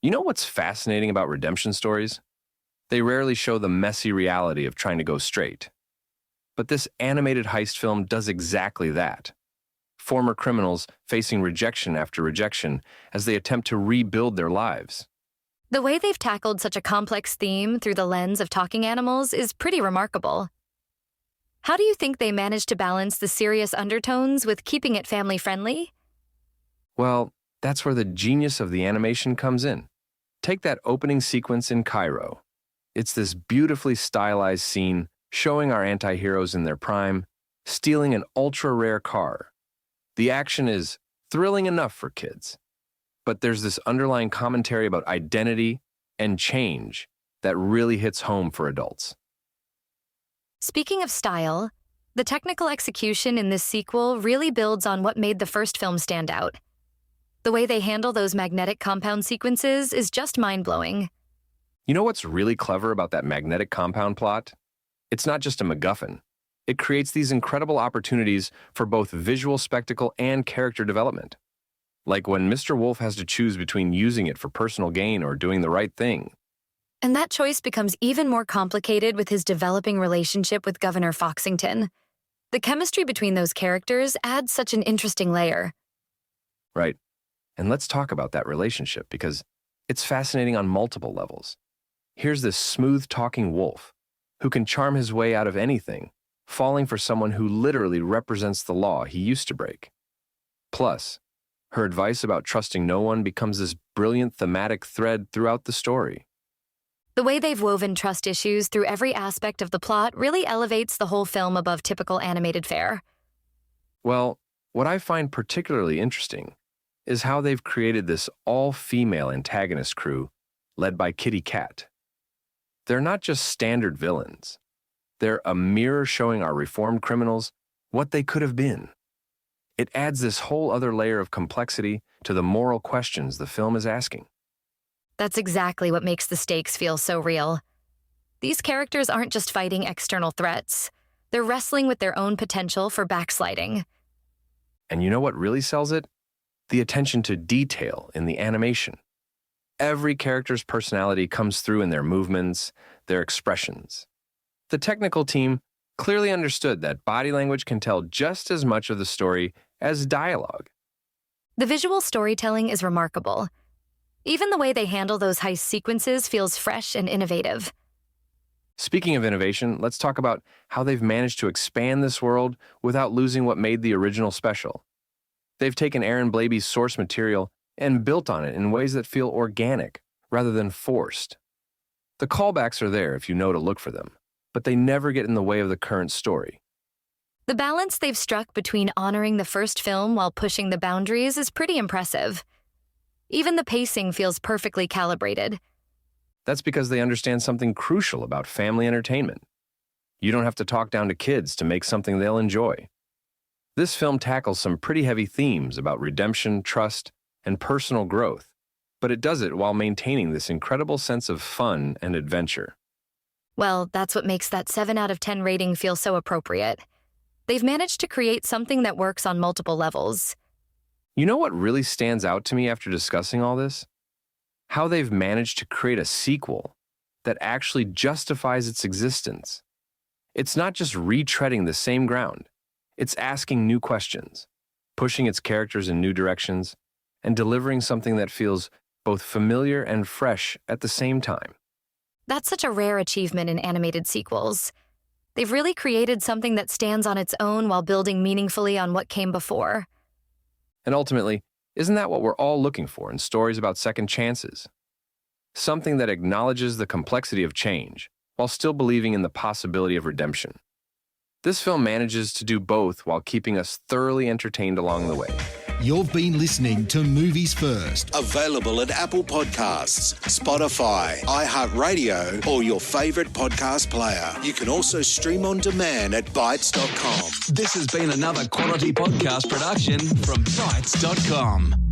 You know what's fascinating about redemption stories? They rarely show the messy reality of trying to go straight. But this animated heist film does exactly that. Former criminals facing rejection after rejection as they attempt to rebuild their lives. The way they've tackled such a complex theme through the lens of talking animals is pretty remarkable. How do you think they managed to balance the serious undertones with keeping it family-friendly? Well, that's where the genius of the animation comes in. Take that opening sequence in Cairo. It's this beautifully stylized scene showing our anti-heroes in their prime, stealing an ultra-rare car. The action is thrilling enough for kids, but there's this underlying commentary about identity and change that really hits home for adults. Speaking of style, the technical execution in this sequel really builds on what made the first film stand out. The way they handle those magnetic compound sequences is just mind-blowing. You know what's really clever about that magnetic compound plot? It's not just a MacGuffin. It creates these incredible opportunities for both visual spectacle and character development. Like when Mr. Wolf has to choose between using it for personal gain or doing the right thing. And that choice becomes even more complicated with his developing relationship with Governor Foxington. The chemistry between those characters adds such an interesting layer. Right. And let's talk about that relationship because it's fascinating on multiple levels. Here's this smooth-talking wolf who can charm his way out of anything, falling for someone who literally represents the law he used to break. Plus, her advice about trusting no one becomes this brilliant thematic thread throughout the story. The way they've woven trust issues through every aspect of the plot really elevates the whole film above typical animated fare. Well, what I find particularly interesting is how they've created this all-female antagonist crew led by Kitty Cat. They're not just standard villains. They're a mirror showing our reformed criminals what they could have been. It adds this whole other layer of complexity to the moral questions the film is asking. That's exactly what makes the stakes feel so real. These characters aren't just fighting external threats. They're wrestling with their own potential for backsliding. And you know what really sells it? The attention to detail in the animation. Every character's personality comes through in their movements, their expressions. The technical team clearly understood that body language can tell just as much of the story as dialogue. The visual storytelling is remarkable. Even the way they handle those heist sequences feels fresh and innovative. Speaking of innovation, let's talk about how they've managed to expand this world without losing what made the original special. They've taken Aaron Blaby'S source material and built on it in ways that feel organic rather than forced. The callbacks are there if you know to look for them, but they never get in the way of the current story. The balance they've struck between honoring the first film while pushing the boundaries is pretty impressive. Even the pacing feels perfectly calibrated. That's because they understand something crucial about family entertainment. You don't have to talk down to kids to make something they'll enjoy. This film tackles some pretty heavy themes about redemption, trust, and personal growth, but it does it while maintaining this incredible sense of fun and adventure. Well, that's what makes that 7 out of 10 rating feel so appropriate. They've managed to create something that works on multiple levels. You know what really stands out to me after discussing all this? How they've managed to create a sequel that actually justifies its existence. It's not just retreading the same ground. It's asking new questions, pushing its characters in new directions, and delivering something that feels both familiar and fresh at the same time. That's such a rare achievement in animated sequels. They've really created something that stands on its own while building meaningfully on what came before. And ultimately, isn't that what we're all looking for in stories about second chances? Something that acknowledges the complexity of change while still believing in the possibility of redemption. This film manages to do both while keeping us thoroughly entertained along the way. You've been listening to Movies First. Available at Apple Podcasts, Spotify, iHeartRadio, or your favourite podcast player. You can also stream on demand at Bytes.com. This has been another quality podcast production from Bytes.com.